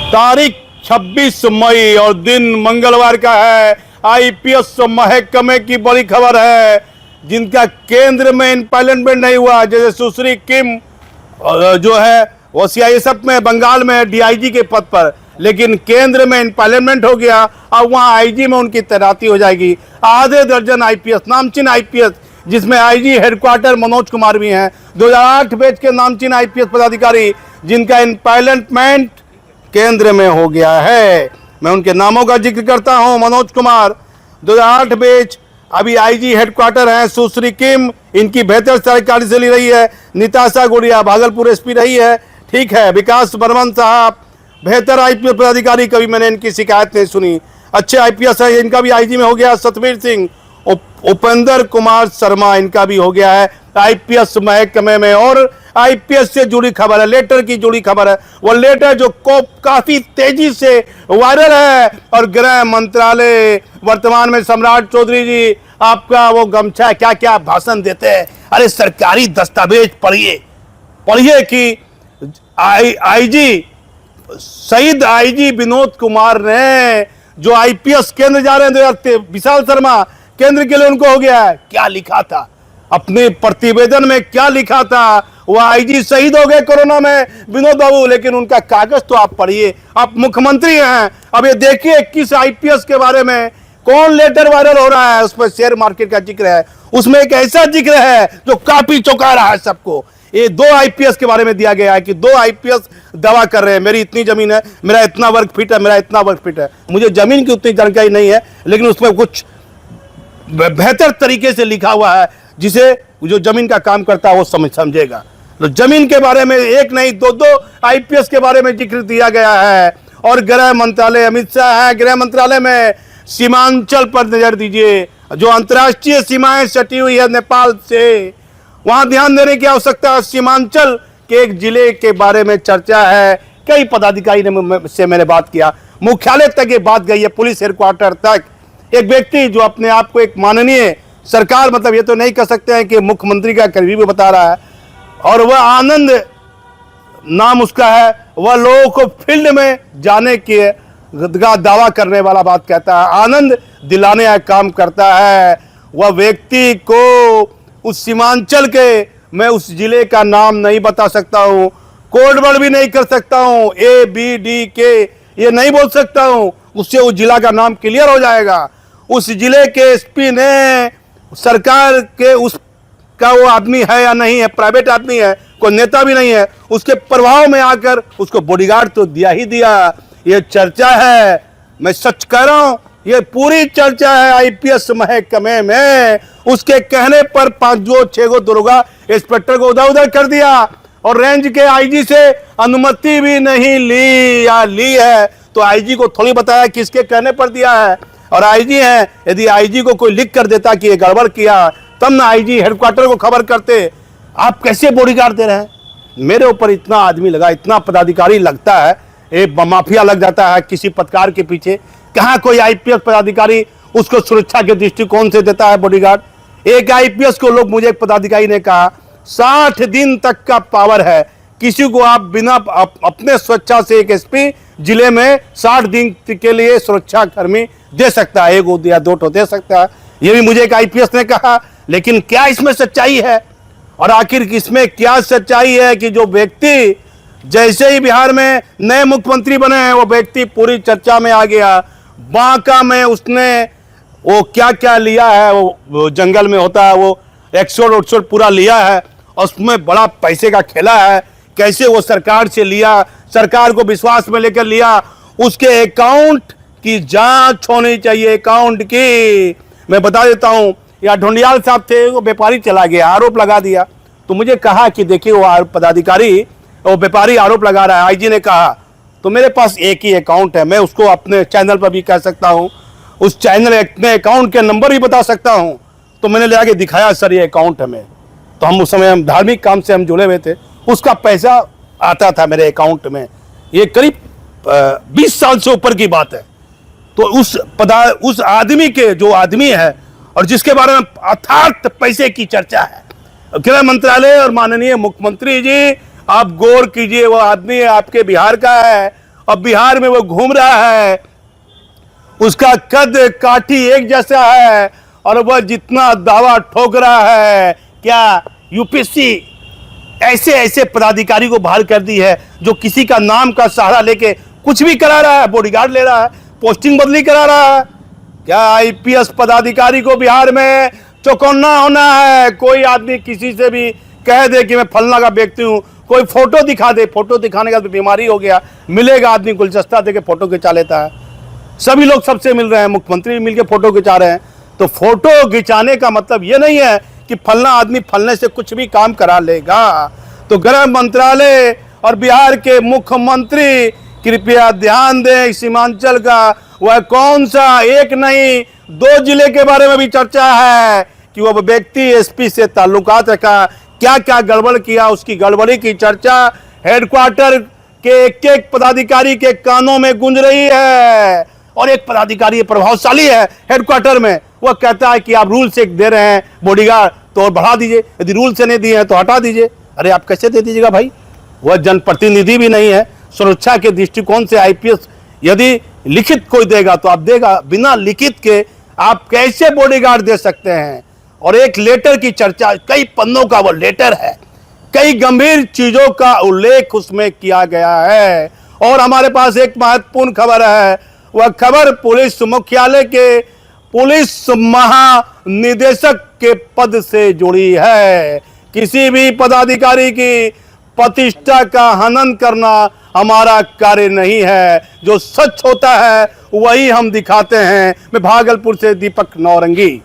तारीख 26 मई और दिन मंगलवार का है। आईपीएस महकमे की बड़ी खबर है, जिनका केंद्र में इम्पैनलमेंट नहीं हुआ, जैसे सुश्री किम जो है वो सीआईएसएफ में बंगाल में डीआईजी के पद पर, लेकिन केंद्र में इम्पैनलमेंट हो गया। अब वहां आईजी में उनकी तैनाती हो जाएगी। आधे दर्जन आईपीएस, नामचीन आईपीएस, जिसमें आईजी हेडक्वार्टर मनोज कुमार भी हैं, 2008 बैच के नामचीन आईपीएस पदाधिकारी जिनका इम्पैनलमेंट केंद्र में हो गया है। मैं उनके नामों का जिक्र करता हूं। मनोज कुमार 2008 बैच, अभी आईजी हेडक्वार्टर हैं। सुश्री किम, इनकी बेहतर सरकारी से ली रही है। निताशा गुड़िया भागलपुर एसपी रही है, ठीक है। विकास बर्मन साहब बेहतर आईपीएस पदाधिकारी, कभी मैंने इनकी शिकायत नहीं सुनी, अच्छे आईपीएस है। इनका भी आईजी में हो गया। सतवीर सिंह, उपेंद्र कुमार शर्मा, इनका भी हो गया है आईपीएस महकमे में। और आईपीएस से जुड़ी खबर है, लेटर की जुड़ी खबर है, वो लेटर जो काफी तेजी से वायरल है। और गृह मंत्रालय वर्तमान में सम्राट चौधरी जी, आपका वो गमछा क्या क्या भाषण देते हैं। अरे सरकारी दस्तावेज पढ़िए कि आईजी शहीद आईजी विनोद कुमार ने जो आईपीएस केंद्र जा रहे हैं, विशाल शर्मा केंद्र के लिए उनको हो गया है। क्या लिखा था अपने प्रतिवेदन में, क्या लिखा था? वो आईजी शहीद हो गए कोरोना में विनोद बाबू, लेकिन उनका कागज तो आप पढ़िए। आप मुख्यमंत्री हैं, अब ये देखिए किस आईपीएस के बारे में कौन लेटर वायरल हो रहा है। उसमें शेयर मार्केट का जिक्र है, उसमें एक ऐसा जिक्र है जो काफी चौंका रहा है सबको। ये 2 आईपीएस के बारे में दिया गया है कि 2 आईपीएस दावा कर रहे हैं, मेरी इतनी जमीन है, मेरा इतना वर्ग फीट है, मेरा इतना वर्ग फीट है। मुझे जमीन की उतनी जानकारी नहीं है, लेकिन उसमें कुछ बेहतर तरीके से लिखा हुआ है, जिसे जो जमीन का काम करता है वो समझेगा। तो जमीन के बारे में एक नहीं 2 आईपीएस के बारे में जिक्र दिया गया है। और गृह मंत्रालय, अमित शाह है गृह मंत्रालय में, सीमांचल पर नजर दीजिए। जो अंतर्राष्ट्रीय सीमाएं सटी हुई है नेपाल से, वहां ध्यान देने की आवश्यकता है। सीमांचल के एक जिले के बारे में चर्चा है। कई पदाधिकारी से मैंने बात किया, मुख्यालय तक ये बात गई है, पुलिस हेडक्वार्टर तक। एक व्यक्ति जो अपने आप को एक माननीय सरकार, मतलब ये तो नहीं कह सकते हैं कि मुख्यमंत्री का करीबी बता रहा है, और वह आनंद नाम उसका है, वह लोगों को फील्ड में जाने के दावा करने वाला बात कहता है, आनंद दिलाने का काम करता है। वह व्यक्ति को उस सीमांचल के, मैं उस जिले का नाम नहीं बता सकता हूँ, कोड वर्ड भी नहीं कर सकता हूँ, ABDK ये नहीं बोल सकता हूँ, उससे उस जिला का नाम क्लियर हो जाएगा। उस जिले के एसपी ने सरकार के उसका वो आदमी है या नहीं है, प्राइवेट आदमी है, कोई नेता भी नहीं है, उसके प्रभाव में आकर उसको बॉडीगार्ड तो दिया ही दिया। ये चर्चा है, मैं सच कह रहा हूं, ये पूरी चर्चा है आईपीएस महकमे में। उसके कहने पर 5-6 दरोगा इंस्पेक्टर को उधर उधर कर दिया, और रेंज के आईजी से अनुमति भी नहीं ली, या ली है तो आईजी को थोड़ी बताया किसके कहने पर दिया है। और आईजी है, यदि आईजी को कोई लिख कर देता कि ये गड़बड़ किया, तब ना आईजी हेडक्वार्टर को खबर करते। आप कैसे बॉडीगार्ड दे रहे हैं? मेरे ऊपर इतना आदमी लगा, इतना पदाधिकारी लगता है, एक माफिया लग जाता है किसी पत्रकार के पीछे। कहाँ कोई आईपीएस पदाधिकारी उसको सुरक्षा के दृष्टिकोण से देता है बॉडीगार्ड? एक आईपीएस को लोग, मुझे एक पदाधिकारी ने कहा 60 दिन तक का पावर है, किसी को आप बिना अपने स्वेच्छा से एक एसपी जिले में 60 दिन के लिए सुरक्षा कर्मी दे सकता है, 1 या 2 दे सकता है। ये भी मुझे एक आईपीएस ने कहा। लेकिन क्या इसमें सच्चाई है? और आखिर इसमें क्या सच्चाई है कि जो व्यक्ति जैसे ही बिहार में नए मुख्यमंत्री बने हैं, वो व्यक्ति पूरी चर्चा में आ गया। बांका में उसने वो क्या क्या लिया है, वो जंगल में होता है, वो एक्सोर्ट पूरा लिया है, और उसमें बड़ा पैसे का खेला है। कैसे वो सरकार से लिया, सरकार को विश्वास में लेकर लिया, उसके अकाउंट की जांच होनी चाहिए, अकाउंट की। मैं बता देता हूं, या ढूंढियाल साहब थे, वो व्यापारी चला गया, आरोप लगा दिया। तो मुझे कहा कि देखिए वो पदाधिकारी, वो व्यापारी आरोप लगा रहा है। आईजी ने कहा तो मेरे पास एक ही अकाउंट है, मैं उसको अपने चैनल पर भी कह सकता हूं, उस चैनल अपने अकाउंट के नंबर भी बता सकता हूं। तो मैंने ले आके दिखाया, सर ये अकाउंट है। मैं तो हम उस समय हम धार्मिक काम से हम जुड़े हुए थे, उसका पैसा आता था मेरे अकाउंट में। ये करीब 20 साल से ऊपर की बात है। तो उस आदमी के, जो आदमी है और जिसके बारे में अथार्थ पैसे की चर्चा है, गृह मंत्रालय और माननीय मुख्यमंत्री जी, आप गौर कीजिए, वो आदमी आपके बिहार का है और बिहार में वो घूम रहा है, उसका कद काठी एक जैसा है और वह जितना दावा ठोक रहा है, क्या यूपीएससी ऐसे ऐसे पदाधिकारी को बहाल कर दी है जो किसी का नाम का सहारा लेके कुछ भी करा रहा है, बॉडीगार्ड ले रहा है, पोस्टिंग बदली करा रहा है। क्या आईपीएस पदाधिकारी को बिहार में चौकन्ना होना है? कोई आदमी किसी से भी कह दे कि मैं फलना का व्यक्ति हूं, कोई फोटो दिखा दे, फोटो दिखाने का तो बीमारी हो गया, मिलेगा आदमी गुलदस्ता दे के फोटो खिंचा लेता है। सभी लोग सबसे मिल रहे हैं, मुख्यमंत्री भी मिलकर फोटो खिंचा रहे हैं। तो फोटो खिंचाने का मतलब ये नहीं है कि फलना आदमी फलने से कुछ भी काम करा लेगा। तो गृह मंत्रालय और बिहार के मुख्यमंत्री कृपया ध्यान दें, सीमांचल का वह कौन सा एक नहीं 2 जिले के बारे में भी चर्चा है कि वह व्यक्ति एसपी से ताल्लुकात रखा, क्या क्या गड़बड़ किया, उसकी गड़बड़ी की चर्चा हेडक्वार्टर के एक पदाधिकारी के कानों में गूंज रही है। और एक पदाधिकारी प्रभावशाली है हेडक्वार्टर में, वह कहता है कि आप रूल से दे रहे हैं बॉडीगार्ड तो और बढ़ा दीजिए, यदि रूल से नहीं दिए हैं तो हटा दीजिए। अरे आप कैसे दे दीजिएगा भाई? वह जनप्रतिनिधि भी नहीं है। सुरक्षा के दृष्टिकोण से आईपीएस यदि लिखित कोई देगा तो आप देगा, बिना लिखित के आप कैसे बॉडीगार्ड दे सकते हैं? और एक लेटर की चर्चा, कई पन्नों का वो लेटर है, कई गंभीर चीजों का उल्लेख उसमें किया गया है। और हमारे पास एक महत्वपूर्ण खबर है, वह खबर पुलिस मुख्यालय के पुलिस महानिदेशक के पद से जुड़ी है। किसी भी पदाधिकारी की प्रतिष्ठा का हनन करना हमारा कार्य नहीं है, जो सच होता है वही हम दिखाते हैं। मैं भागलपुर से दीपक नौरंगी।